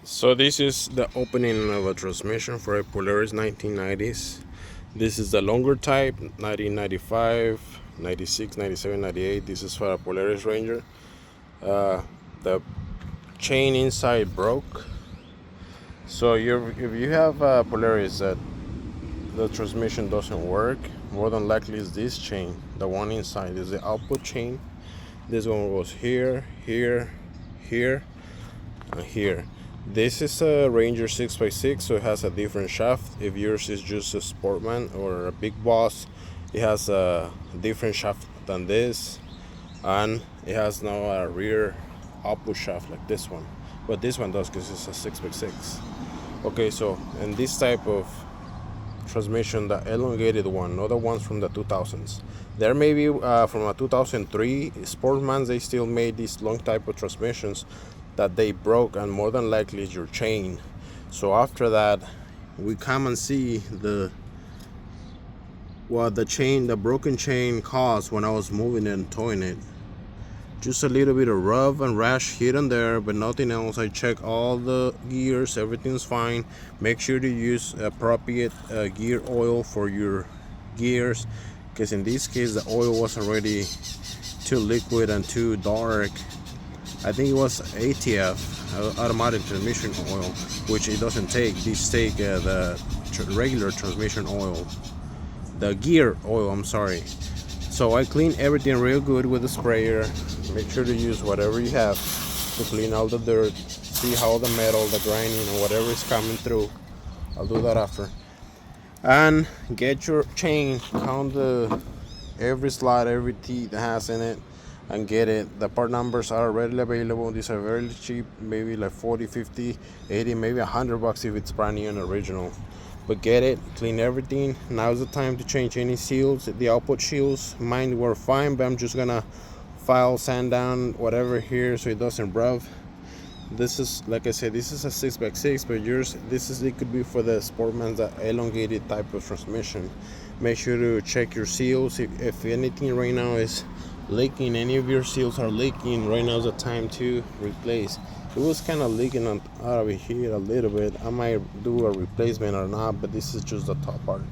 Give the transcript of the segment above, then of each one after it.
So this is the opening of a transmission for a Polaris 1990s. This is the longer type, 1995, 96, 97, 98. This is for a Polaris Ranger. The chain inside broke. So if you have a Polaris that the transmission doesn't work, more than likely is this chain. The one inside is the output chain. This one goes here, here, here, and here. This is a Ranger 6x6, so it has a different shaft. If yours is just a Sportman or a Big Boss, it has a different shaft than this, and it has now a rear output shaft like this one. But this one does because it's a 6x6. Okay, so in this type of transmission, the elongated one, not the ones from the 2000s. There may be from a 2003 Sportmans, they still made these long type of transmissions that they broke, and more than likely is your chain. So after that, we come and see what the broken chain caused when I was moving it and towing it. Just a little bit of rub and rash here and there, but nothing else. I check all the gears, everything's fine. Make sure to use appropriate gear oil for your gears, because in this case the oil was already too liquid and too dark. I think it was ATF, automatic transmission oil, which it doesn't take. These take the regular transmission oil, the gear oil, I'm sorry. So I clean everything real good with the sprayer. Make sure to use whatever you have to clean all the dirt. See how the metal, the grinding, or whatever is coming through. I'll do that after. And get your chain, count every slot, every teeth that has in it, and get it. The part numbers are readily available. These are very cheap, maybe like 40, 50, 80, maybe $100 if it's brand new and original. But get it, clean everything. Now's the time to change any seals. The output seals, mine were fine, but I'm just gonna file, sand down, whatever here so it doesn't rub. This is, like I said, this is a 6x6, but yours, it could be for the Sportman's, that elongated type of transmission. Make sure to check your seals. If anything right now is leaking, any of your seals are leaking, right now is the time to replace. It was kind of leaking out of here a little bit. I might do a replacement or not, but this is just the top part.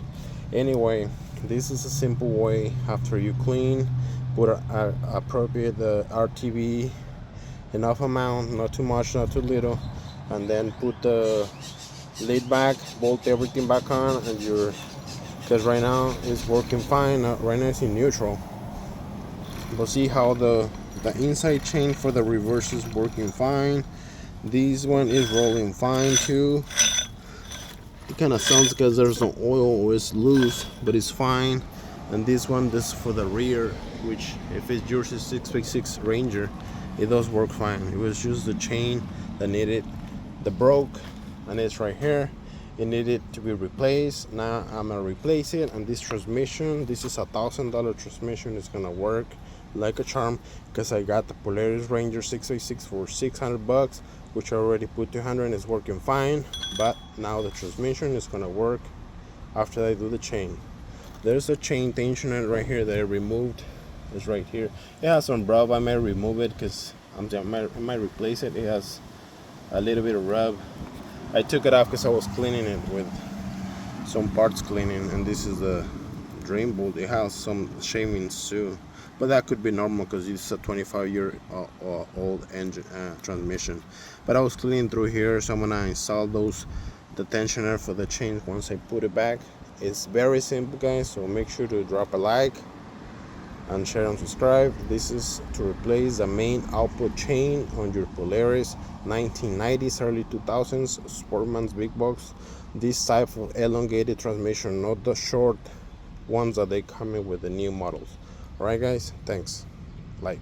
Anyway, this is a simple way. After you clean, put a appropriate RTV, enough amount, not too much, not too little, and then put the lid back, bolt everything back on, and because right now it's working fine. Right now it's in neutral. But see how the inside chain for the reverse is working fine. This one is rolling fine too. It kind of sounds because there's no oil or it's loose, but it's fine. And this is for the rear, which if it's yours is 6x6 Ranger, it does work fine. It was just the chain that needed the broke, and it's right here. It needed to be replaced. Now I'm gonna replace it, and this transmission, this is $1,000 transmission. It's gonna work like a charm, because I got the Polaris Ranger 6x6 for $600, which I already put 200 and it's working fine. But now the transmission is gonna work after I do the chain. There's a chain tensioner right here that I removed. It's right here. It has some rub. I might remove it because I might replace it. It has a little bit of rub. I took it off because I was cleaning it with some parts cleaning, and this is the drain bolt. It has some shavings too, but that could be normal because it's a 25-year-old engine transmission. But I was cleaning through here, so I'm gonna install the tensioner for the chain once I put it back. It's very simple, guys, so make sure to drop a like and share and subscribe. This is to replace the main output chain on your Polaris 1990s, early 2000s Sportman's Big Box. This type of elongated transmission, not the short ones that they come in with the new models. Alright guys, thanks. Like.